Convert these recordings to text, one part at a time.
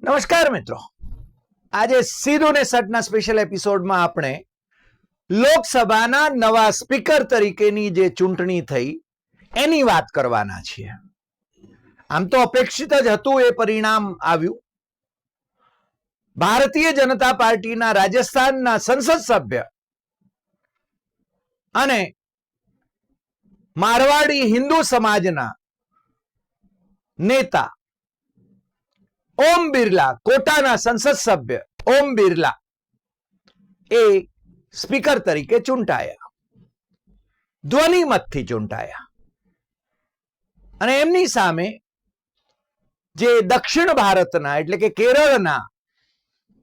નમસ્કાર મિત્રો, આજે સીધું ને સટના સ્પેશિયલ એપિસોડમાં આપણે લોકસભાના નવા સ્પીકર તરીકેની જે ચૂંટણી થઈ એની વાત કરવાના છીએ. આમ તો અપેક્ષિત જ હતું એ પરિણામ આવ્યું. ભારતીય જનતા પાર્ટીના રાજસ્થાનના સંસદ સભ્ય અને મારવાડી હિન્દુ સમાજના નેતા ઓમ બિરલા, કોટાના સંસદ સભ્ય ઓમ બિરલા એ સ્પીકર તરીકે ચૂંટાયા, ધ્વનિમતથી ચૂંટાયા. અને એમની સામે જે દક્ષિણ ભારતના એટલે કે કેરળના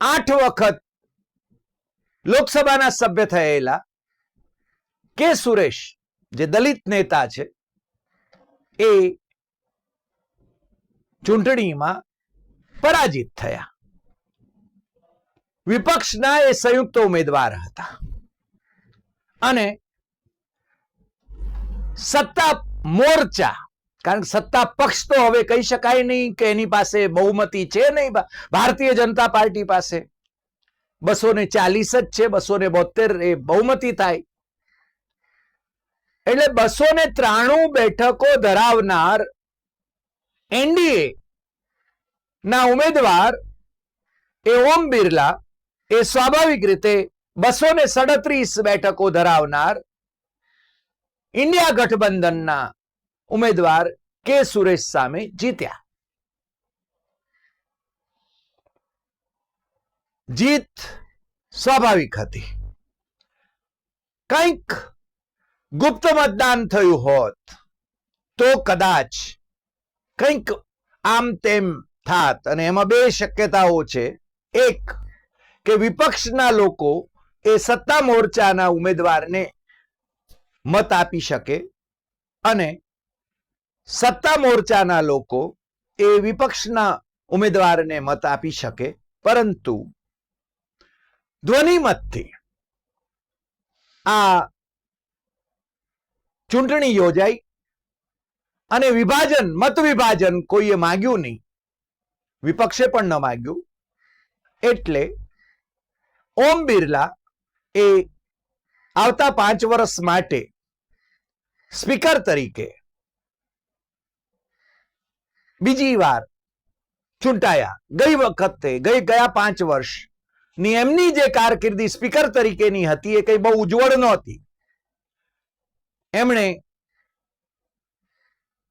8 વખત લોકસભાના સભ્ય થયેલા કે સુરેશ, જે દલિત નેતા છે, એ ચૂંટણીમાં પરાજિત થયા. વિપક્ષના એ સંયુક્ત ઉમેદવાર હતા અને સત્તા મોરચા, કારણ કે સત્તા પક્ષ તો હવે કહી શકાય નહીં કે એની પાસે બહુમતી છે નહીં. ભારતીય જનતા પાર્ટી પાસે 240 જ છે, 272 એ બહુમતી થાય. એટલે 293 બેઠકો ધરાવનાર એનડીએ ના ઉમેદવાર એ ઓમ બિરલા એ સ્વાભાવિક રીતે 237 બેઠકો ધરાવનાર ઇન્ડિયા ગઠબંધનના ઉમેદવાર કે સુરેશ સામે જીત્યા. જીત સ્વાભાવિક હતી. કંઈક ગુપ્ત મતદાન થયું હોત તો કદાચ કંઈક આમ તેમ થાત. અને એમાં બે શક્યતાઓ છે. એક કે વિપક્ષના લોકો એ સત્તા મોરચાના ઉમેદવારને મત આપી શકે અને સત્તા મોરચાના લોકો એ વિપક્ષના ઉમેદવારને મત આપી શકે. પરંતુ ધ્વનિમતથી આ ચૂંટણી યોજાઈ અને વિભાજન, મત વિભાજન કોઈએ માંગ્યું નહીં, વિપક્ષે પણ ન માંગ્યું. એટલે ઓમ બિરલા એ આવતા 5 વર્ષ માટે સ્પીકર તરીકે બીજી વાર ચૂંટાયા. ગયા 5 વર્ષની એમની જે કારકિર્દી સ્પીકર તરીકેની હતી એ કઈ બહુ ઉજ્જવળ નહોતી. એમણે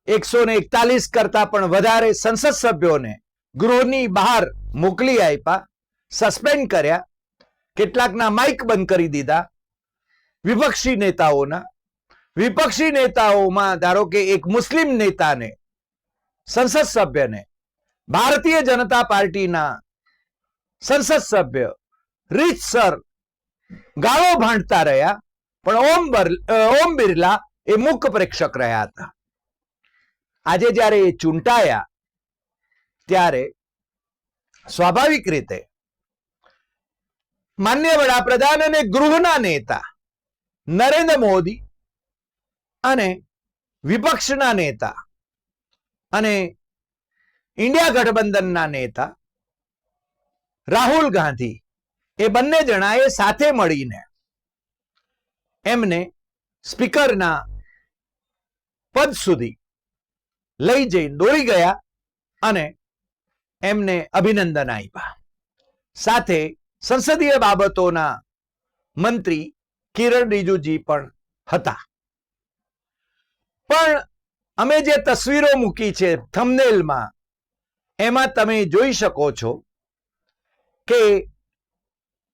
141 કરતા પણ વધારે સંસદ સભ્યોને ગૃહની બહાર મોકલી આપ્યા, સસ્પેન્ડ કર્યા, કેટલાકના માઇક બંધ કરી દીધા. વિપક્ષી નેતાઓમાં ધારો કે એક મુસ્લિમ નેતાને, સંસદ સભ્યને ભારતીય જનતા પાર્ટીના સંસદ સભ્ય રીતસર ગાળો ભાંડતા રહ્યા, પણ ઓમ બિરલા એ મૂક પ્રેક્ષક રહ્યા હતા. આજે જ્યારે એ ચૂંટાયા ત્યારે સ્વાભાવિક રીતે માન્ય વડાપ્રધાન અને ગૃહના નેતા નરેન્દ્ર મોદી અને વિપક્ષના નેતા અને ઇન્ડિયા ગઠબંધનના નેતા રાહુલ ગાંધી એ બંને જણાએ સાથે મળીને એમને સ્પીકરના પદ સુધી લઈ જઈ દોરી ગયા અને એમને અભિનંદન આપ્યા. સાથે સંસદીય બાબતોના મંત્રી કિરણ રિજિજુ પણ હતા. પણ અમે જે તસવીરો મૂકી છે થંબનેલમાં, એમાં તમે જોઈ શકો છો કે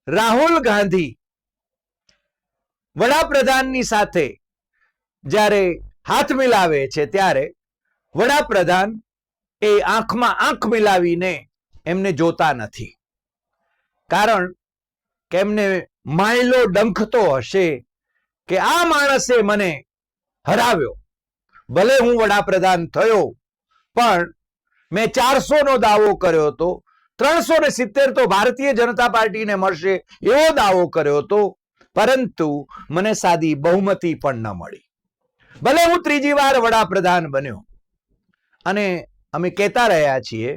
રાહુલ ગાંધી વડાપ્રધાનની સાથે જ્યારે હાથ મિલાવે છે ત્યારે વડાપ્રધાન એ આંખમાં આંખ મિલાવીને એમને જોતા નથી. કારણ કે એમને માયલો ડંખતો હશે કે આ માણસે મને હરાવ્યો. ભલે હું વડાપ્રધાન થયો, પણ મેં 400 નો દાવો કર્યો હતો, 370 તો ભારતીય જનતા પાર્ટીને મળશે એવો દાવો કર્યો હતો, પરંતુ મને સાદી બહુમતી પણ ન મળી. ભલે હું 3જી વાર વડાપ્રધાન બન્યો. અને અમે કહેતા રહ્યા છીએ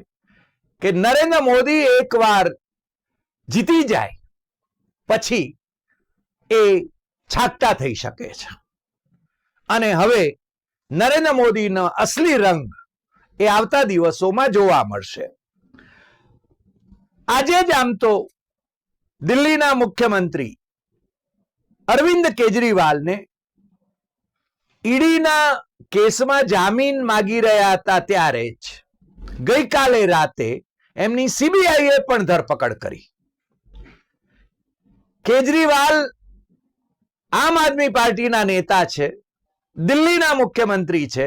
કે નરેન્દ્ર મોદી એકવાર જીતી જાય પછી એ છાંટા થઈ શકે છે અને હવે નરેન્દ્ર મોદીનો અસલી રંગ એ આવતા દિવસોમાં જોવા મળશે. આજે જ આમ તો દિલ્હીના મુખ્યમંત્રી અરવિંદ કેજરીવાલને ઈડીના કેસમાં જામીન માંગી રહ્યા હતા ત્યારે જ ગઈકાલે રાતે એમની સીબીઆઈએ પણ ધરપકડ કરી. કેજરીવાલ આમ આદમી પાર્ટીના નેતા છે, દિલ્હીના મુખ્યમંત્રી છે,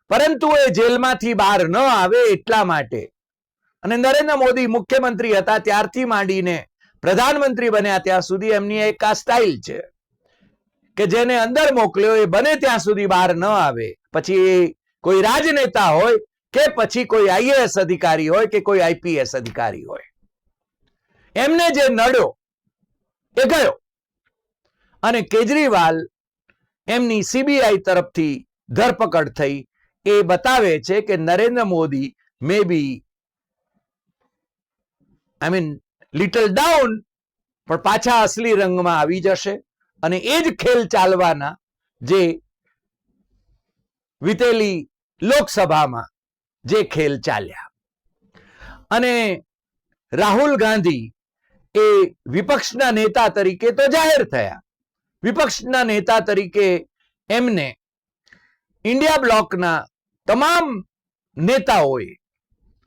પરંતુ એ જેલમાંથી બહાર ન આવે એટલા માટે અને નરેન્દ્ર મોદી મુખ્યમંત્રી હતા ત્યારથી માંડીને પ્રધાનમંત્રી બન્યા ત્યાં સુધી એમની એક આ સ્ટાઇલ છે કે જેને અંદર મોકલ્યો એ બને ત્યાં સુધી બહાર ન આવે. પછી એ કોઈ રાજનેતા હોય કે પછી કોઈ આઈએએસ અધિકારી હોય કે કોઈ આઈપીએસ અધિકારી હોય, એમને જે નડ્યો એ ગયો. અને કેજરીવાલ એમની સીબીઆઈ તરફથી ધરપકડ થઈ એ બતાવે છે કે નરેન્દ્ર મોદી મે બી લિટલ ડાઉન, પણ પાછા અસલી રંગમાં આવી જશે અને એ જ ખેલ ચાલવાના જે વીતેલી લોકસભામાં જે ખેલ ચાલ્યા. અને રાહુલ ગાંધી એ વિપક્ષના નેતા તરીકે તો જાહેર થયા. વિપક્ષના નેતા તરીકે એમને ઇન્ડિયા બ્લોકના તમામ નેતાઓએ,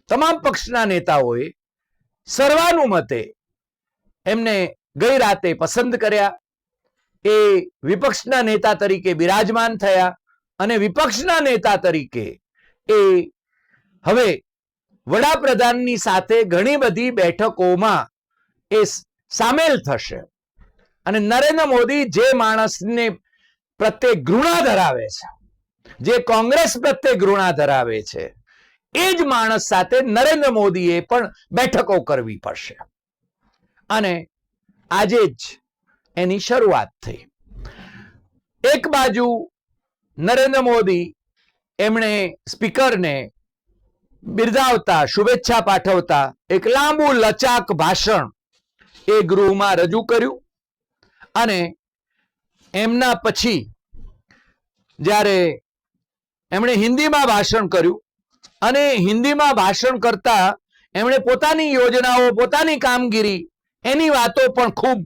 તમામ પક્ષના નેતાઓએ સર્વાનુમતે એમને ગઈ રાતે પસંદ કર્યા. એ વિપક્ષના નેતા તરીકે બિરાજમાન થયા અને વિપક્ષના નેતા તરીકે એ હવે વડાપ્રધાનની સાથે ઘણી બધી બેઠકોમાં એ સામેલ થશે. અને નરેન્દ્ર મોદી જે માણસને પ્રત્યે ઘૃણા ધરાવે છે, જે કોંગ્રેસ પ્રત્યે ઘૃણા ધરાવે છે, એ જ માણસ સાથે નરેન્દ્ર મોદીએ પણ બેઠકો કરવી પડશે. અને આજે જ એની શરૂઆત થઈ. એક બાજુ નરેન્દ્ર મોદી એમણે સ્પીકરને બિરદાવતા, શુભેચ્છા પાઠવતા એક લાંબુ લચાક ભાષણ એ ગૃહમાં રજૂ કર્યું. અને એમના પછી જ્યારે એમણે હિન્દીમાં ભાષણ કર્યું અને હિન્દીમાં ભાષણ કરતા એમણે પોતાની યોજનાઓ, પોતાની કામગીરી, એની વાતો પણ ખૂબ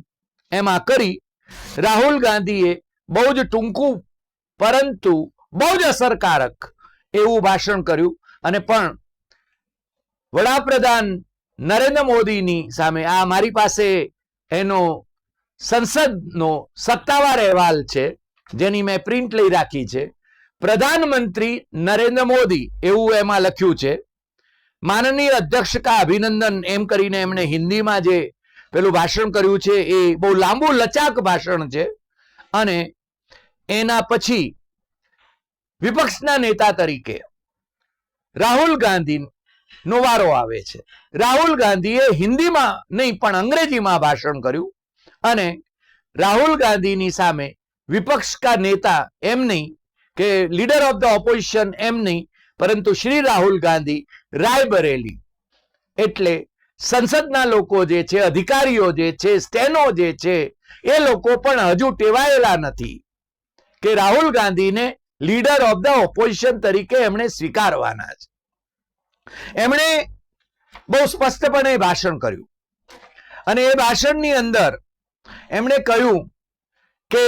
એમાં કરી. રાહુલ ગાંધીએ બહુ જ ટૂંકું પરંતુ બહુ જ અસરકારક એવું ભાષણ કર્યું અને પણ વડાપ્રધાન નરેન્દ્ર મોદીની સામે આ મારી પાસે એનો સંસદનો સત્તાવાર અહેવાલ છે જેની મેં પ્રિન્ટ લઈ રાખી છે. પ્રધાનમંત્રી નરેન્દ્ર મોદી એવું એમાં લખ્યું છે. માનનીય અધ્યક્ષ કા અભિનંદન એમ કરીને એમણે હિન્દીમાં જે પેલું ભાષણ કર્યું છે એ બહુ લાંબુ લચાક ભાષણ છે. અને એના પછી વિપક્ષના નેતા તરીકે રાહુલ ગાંધીનો વારો આવે છે. રાહુલ ગાંધીએ હિન્દીમાં નહીં પણ અંગ્રેજીમાં ભાષણ કર્યું અને રાહુલ ગાંધીની સામે વિપક્ષ કા નેતા એમ નહીં કે લીડર ઓફ ધ ઓપોઝિશન એમ નહીં, પરંતુ શ્રી રાહુલ ગાંધી રાયબરેલી એટલે સંસદના લોકો જે છે, અધિકારીઓ જે છે, સ્ટેનો જે છે, એ લોકો પણ હજુ ટેવાયેલા નથી કે રાહુલ ગાંધીને લીડર ઓફ ધ ઓપોઝિશન તરીકે એમણે સ્વીકારવાના છે. એમણે બહુ સ્પષ્ટપણે ભાષણ કર્યું અને એ ભાષણની અંદર એમણે કહ્યું કે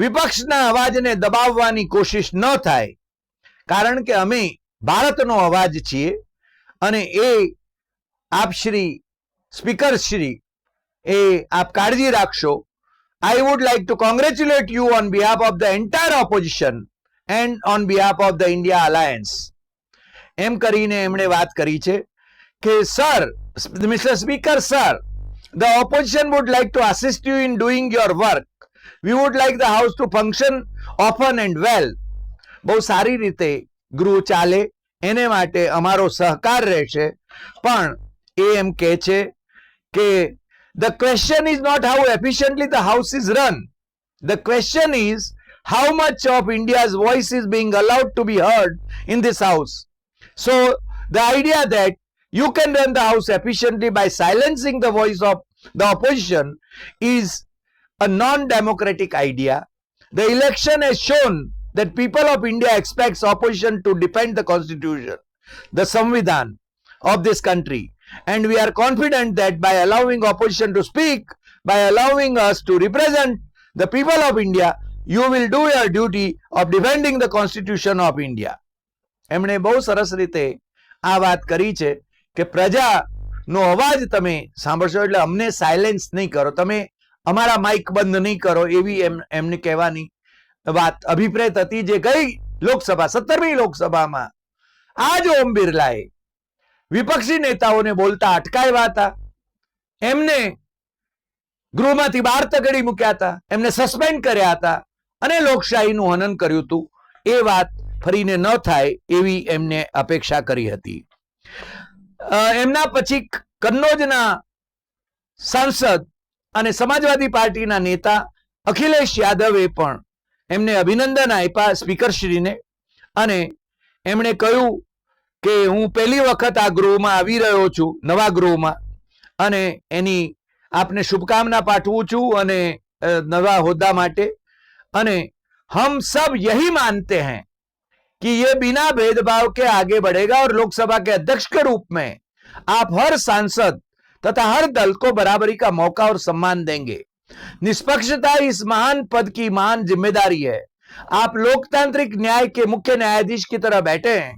વિપક્ષના અવાજને દબાવવાની કોશિશ ન થાય, કારણ કે અમે ભારતનો અવાજ છીએ અને એ આપ શ્રી સ્પીકર શ્રી એ આપ કાળજી રાખશો. I would like to congratulate you on behalf of the entire opposition and on behalf of the India Alliance. એમ કરીને એમણે વાત કરી છે કે sir, mister speaker sir, the opposition would like to assist you in doing your work. We would like the house to function often and well. બહુ સારી રીતે ગૃહ ચાલે એને માટે અમારો સહકાર રહેશે. પણ એ એમ કહે છે કે the question is not how efficiently the house is run. The question is how much of India's voice is being allowed to be heard in this house. So the idea that you can run the house efficiently by silencing the voice of the opposition is a non-democratic idea. The election has shown that people of India expects opposition to defend the constitution, the Samvidhan of this country, and we are confident that by allowing opposition to speak, by allowing us to represent the people of India, you will do your duty of defending the constitution of India. એમણે બહુ સરસ રીતે આ વાત કરી છે કે પ્રજાનો અવાજ તમે સાંભળશો એટલે અમને સાયલેન્સ નહીં કરો, તમે અમારા માઇક બંધ નહીં કરો, એવી એમને કહેવાની વાત અભિપ્રેત હતી, જે ગઈ લોકસભા 17મી લોકસભામાં આ જ ઓમ બિરલાએ વિપક્ષી નેતાઓને બોલતા અટકાવ્યા હતા, એમને ગૃહમાંથી બહાર તગડી મૂક્યા હતા, એમને સસ્પેન્ડ કર્યા હતા અને લોકશાહીનું હનન કર્યું હતું. એ વાત ફરીને ન થાય એવી એમને અપેક્ષા કરી હતી. એમના પછી કન્નોજના સાંસદ અને સમાજવાદી પાર્ટીના નેતા અખિલેશ યાદવે પણ એમને અભિનંદન આપ્યા સ્પીકરશ્રીને, અને એમણે કહ્યું કે હું પહેલી વખત આ ગૃહમાં આવી રહ્યો છું, નવા ગૃહમાં, અને એની આપને શુભકામના પાઠવું છું અને નવા હોદ્દા માટે. અને हम सब यही मानते हैं कि ये बिना भेदभाव के आगे बढ़ेगा और लोकसभा के अध्यक्ष के रूप में आप हर सांसद तथा हर दल को बराबरी का मौका और सम्मान देंगे. निष्पक्षता इस महान पद की महान जिम्मेदारी है. आप लोकतांत्रिक न्याय के मुख्य न्यायाधीश की तरह बैठे हैं.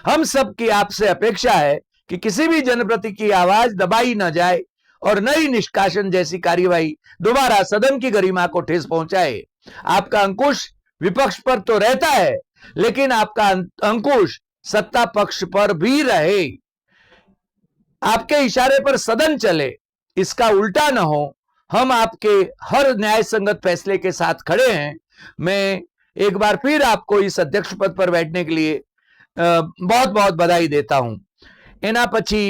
हम सब की आपसे अपेक्षा है कि किसी भी जनप्रति की आवाज दबाई न जाए और नई निष्कासन जैसी कार्यवाही दोबारा सदन की गरिमा को ठेस पहुंचाए. आपका अंकुश विपक्ष पर तो रहता है, लेकिन आपका अंकुश सत्ता पक्ष पर भी रहे. आपके इशारे पर सदन चले, इसका उल्टा न हो. हम आपके हर न्याय संगत फैसले के साथ खड़े हैं. मैं एक बार फिर आपको इस अध्यक्ष पद पर बैठने के लिए बहुत बहुत बधाई देता हूं. एना पछी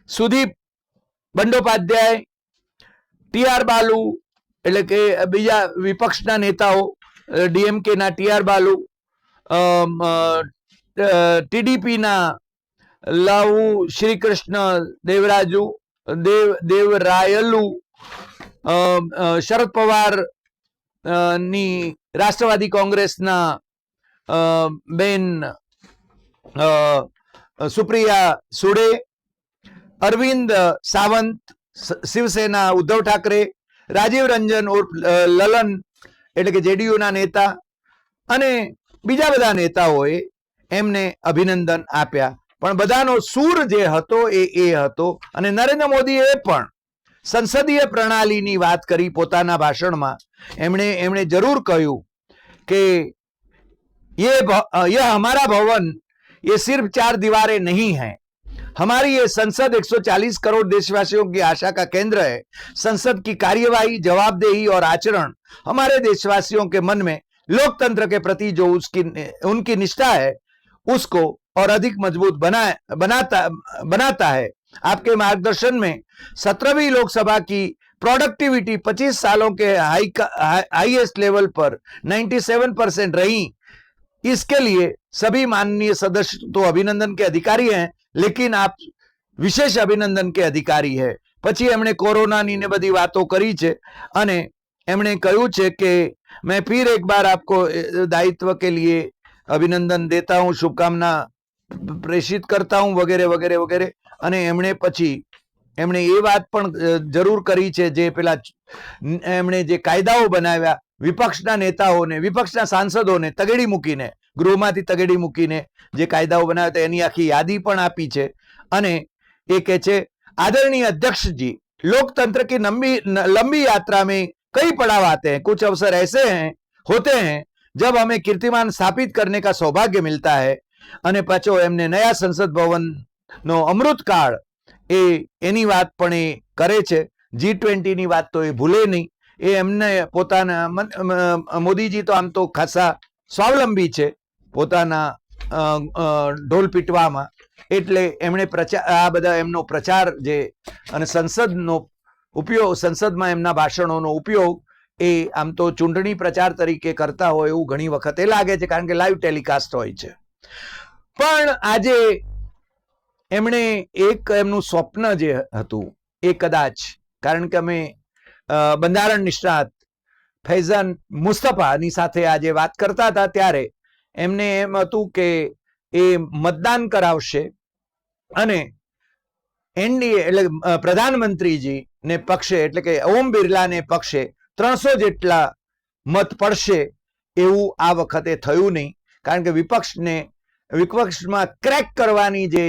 सुदीप बंडोपाध्याय, टीआर बालू એટલે કે બીજા વિપક્ષના નેતાઓ, ડીએમકે ના ટીઆર બાલુ, ટીડીપી ના લાવુ શ્રીકૃષ્ણ દેવરાજુ દેવરાયલુ, શરદ પવાર ની રાષ્ટ્રવાદી કોંગ્રેસના બેન સુપ્રિયા સુડે, અરવિંદ સાવંત શિવસેના ઉદ્ધવ ઠાકરે, રાજીવ રંજન ઉર્ફ લલન એટલે કે જેડીયુના નેતા, અને બીજા બધા નેતાઓએ એમને અભિનંદન આપ્યા. પણ બધાનો સૂર જે હતો એ હતો. અને નરેન્દ્ર મોદીએ પણ સંસદીય પ્રણાલીની વાત કરી પોતાના ભાષણમાં. એમણે જરૂર કહ્યું કે यह हमारा भवन ये सिर्फ 4 दीवारें नहीं है. हमारी ये संसद 140 करोड़ देशवासियों की आशा का केंद्र है. संसद की कार्यवाही, जवाबदेही और आचरण हमारे देशवासियों के मन में लोकतंत्र के प्रति जो उनकी निष्ठा है उसको और अधिक मजबूत बनाता है. आपके मार्गदर्शन में 17वीं लोकसभा की प्रोडक्टिविटी 25 सालों के हाईएस्ट लेवल पर 97% रही. इसके लिए सभी माननीय सदस्य तो अभिनंदन के अधिकारी हैं, लेकिन आप विशेष अभिनंदन के अधिकारी है. પછી એમણે કોરોનાની ને બધી વાતો કરી છે અને એમણે કહ્યું છે કે मैं फिर एक बार आपको दायित्व के लिए अभिनंदन देता हूं, शुभकामना प्रेषित करता हूं वगैरह वगैरह वगैरह. અને એમણે એ વાત પણ જરૂર કરી છે જે પેલા એમણે જે કાયદાઓ બનાવ્યા વિપક્ષના નેતાઓને, વિપક્ષના સાંસદોને તગેડી મૂકીને, ગૃહમાંથી તગેડી મૂકીને જે કાયદાઓ બનાવ્યા હતા એની આખી યાદી પણ આપી છે. અને એ કહે છે, आदरणीय अध्यक्ष जी, लोकतंत्र की लंबी यात्रा में कई पड़ाव आते हैं. कुछ अवसर ऐसे होते हैं जब हमें कीर्तिमान स्थापित करने का सौभाग्य मिलता है. અને પાછો એમને નયા સંસદ ભવન નો અમૃતકાળ એની વાત પણ એ કરે છે. G20 ની વાત તો એ ભૂલે નહીં. એ એમને પોતાના મોદીજી તો આમ તો ખાસા સ્વાવલંબી છે પોતાના ઢોલ પીટવામાં, એટલે એમણે આ બધા એમનો પ્રચાર જે અને સંસદનો ઉપયોગ, સંસદમાં એમના ભાષણોનો ઉપયોગ એ આમ તો ચૂંટણી પ્રચાર તરીકે કરતા હોય એવું ઘણી વખતે લાગે છે, કારણ કે લાઈવ ટેલિકાસ્ટ હોય છે. પણ આજે એમણે એક એમનું સ્વપ્ન જે હતું એ કદાચ, કારણ કે અમે બંધારણ નિષ્ણાત ફૈઝાન મુસ્તફાની સાથે આજે વાત કરતા હતા ત્યારે એમને એમ હતું કે એ મતદાન કરાવશે અને એનડીએ એટલે પ્રધાનમંત્રીજી ને પક્ષે એટલે કે ઓમ બિરલાને પક્ષે 300 જેટલા મત પડશે એવું આ વખતે થયું નહીં, કારણ કે વિપક્ષમાં ક્રેક કરવાની જે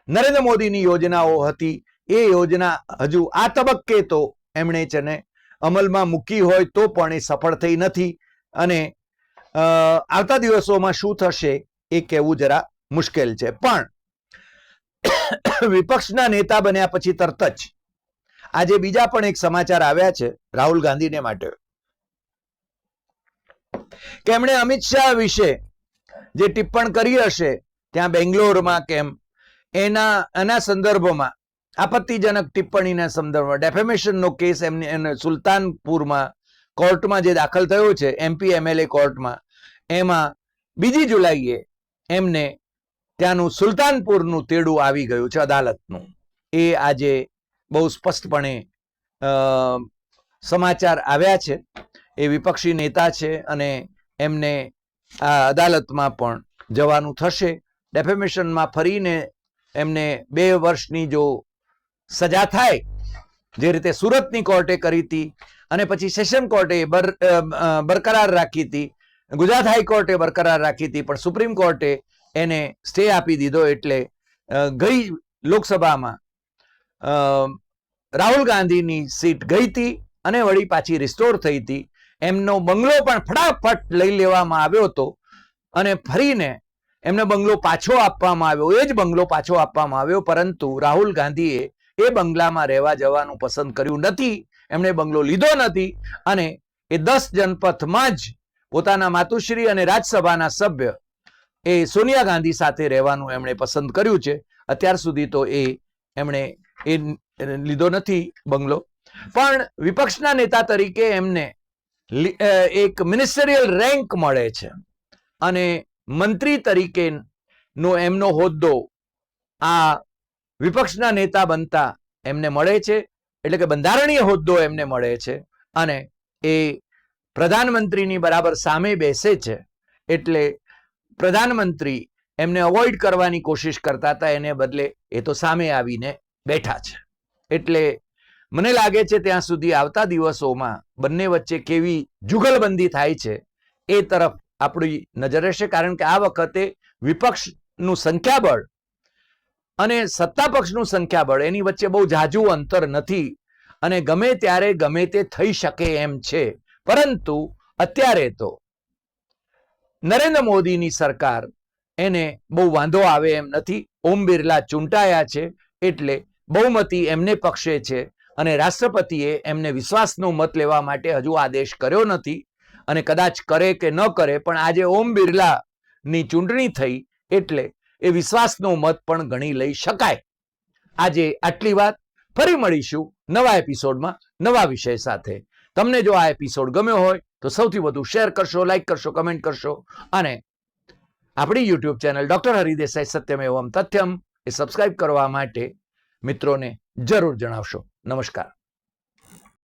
નરેન્દ્ર મોદીની યોજનાઓ હતી એ યોજના હજુ આ તબક્કે તો એમણે છે ને અમલમાં મૂકી હોય તો પણ એ સફળ થઈ નથી અને આવતા દિવસોમાં શું થશે એ કહેવું જરા મુશ્કેલ છે. પણ વિપક્ષના નેતા બન્યા પછી તરત જ આજે બીજા પણ એક સમાચાર આવ્યા છે રાહુલ ગાંધીને માટે કે એમણે અમિત શાહ વિશે જે ટિપ્પણ કરી હશે ત્યાં બેંગ્લોરમાં કેમ એના સંદર્ભમાં આપત્તિજનક ટિપ્પણીના સંદર્ભમાં ડેફેમેશનનો કેસ એમને સુલતાનપુરમાં કોર્ટમાં જે દાખલ થયો છે MP MLA કોર્ટમાં, એમાં 2 જુલાઈએ એમને ત્યાંનું સુલતાનપુરનું તેડું આવી ગયું છે અદાલતનું. એ આજે બહુ સ્પષ્ટપણે સમાચાર આવ્યા છે. એ વિપક્ષી નેતા છે અને એમને આ અદાલતમાં પણ જવાનું થશે. ડેફેમેશનમાં ફરીને એમને 2 વર્ષની જો સજા થાય, જે રીતે સુરતની કોર્ટે કરી હતી અને પછી સેશન કોર્ટે બરકરાર રાખી હતી, ગુજરાત હાઈકોર્ટે બરકરાર રાખી હતી, પણ સુપ્રીમ કોર્ટે એને સ્ટે આપી દીધો. એટલે ગઈ લોકસભામાં રાહુલ ગાંધીની સીટ ગઈ હતી અને વળી પાછી રિસ્ટોર થઈ હતી. એમનો બંગલો પણ ફટાફટ લઈ લેવામાં આવ્યો હતો અને ફરીને એમને બંગલો પાછો આપવામાં આવ્યો. એ જ બંગલો પાછો આપવામાં આવ્યો, પરંતુ રાહુલ ગાંધીએ એ બંગલામાં રહેવા જવાનું પસંદ કર્યું નથી. એમણે બંગલો લીધો નથી અને એ 10 જનપથમાં જ પોતાના માતુશ્રી અને રાજ્યસભાના સભ્ય એ સોનિયા ગાંધી સાથે રહેવાનું એમણે પસંદ કર્યું છે. અત્યાર સુધી તો એમણે લીધો નથી બંગલો, પણ વિપક્ષના નેતા તરીકે એમને એક મિનિસ્ટરિયલ રેન્ક મળે છે અને મંત્રી તરીકેનો એમનો હોદ્દો આ વિપક્ષના નેતા બનતા એમને મળે છે. એટલે કે બંધારણીય હોદ્દો એમને મળે છે અને એ પ્રધાનમંત્રીની બરાબર સામે બેસે છે. એટલે પ્રધાનમંત્રી એમને અવોઇડ કરવાની કોશિશ કરતા હતા, એને બદલે એ તો સામે આવીને બેઠા છે. એટલે મને લાગે છે ત્યાં સુધી આવતા દિવસોમાં બંને વચ્ચે કેવી જુગલબંધી થાય છે એ તરફ આપણી નજર રહેશે, કારણ કે આ વખતે વિપક્ષનું સંખ્યાબળ અને સત્તા પક્ષનું સંખ્યાબળ એની વચ્ચે બહુ ઝાઝુ અંતર નથી અને ગમે ત્યારે ગમે તે થઈ શકે એમ છે. પરંતુ અત્યારે તો નરેન્દ્ર મોદીની સરકાર એને બહુ વાંધો આવે એમ નથી. ઓમ બિરલા ચૂંટાયા છે એટલે બહુમતી એમને પક્ષે છે અને રાષ્ટ્રપતિએ એમને વિશ્વાસનો મત લેવા માટે હજુ આદેશ કર્યો નથી અને કદાચ કરે કે ન કરે, પણ આજે ઓમ બિરલાની ચૂંટણી થઈ એટલે એ વિશ્વાસનો મત પણ ગણી લઈ શકાય. આજે આટલી વાત. ફરી મળીશું નવા એપિસોડમાં નવા વિષય સાથે. તમને જો આ એપિસોડ ગમ્યો હોય તો સૌથી વધુ શેર કરશો, લાઈક કરશો, કમેન્ટ કરશો અને આપણી યુટ્યુબ ચેનલ ડોક્ટર હરિદેસાઈ સત્યમેવમ તથ્યમ એ સબસ્ક્રાઇબ કરવા માટે મિત્રોને જરૂર જણાવશો. નમસ્કાર.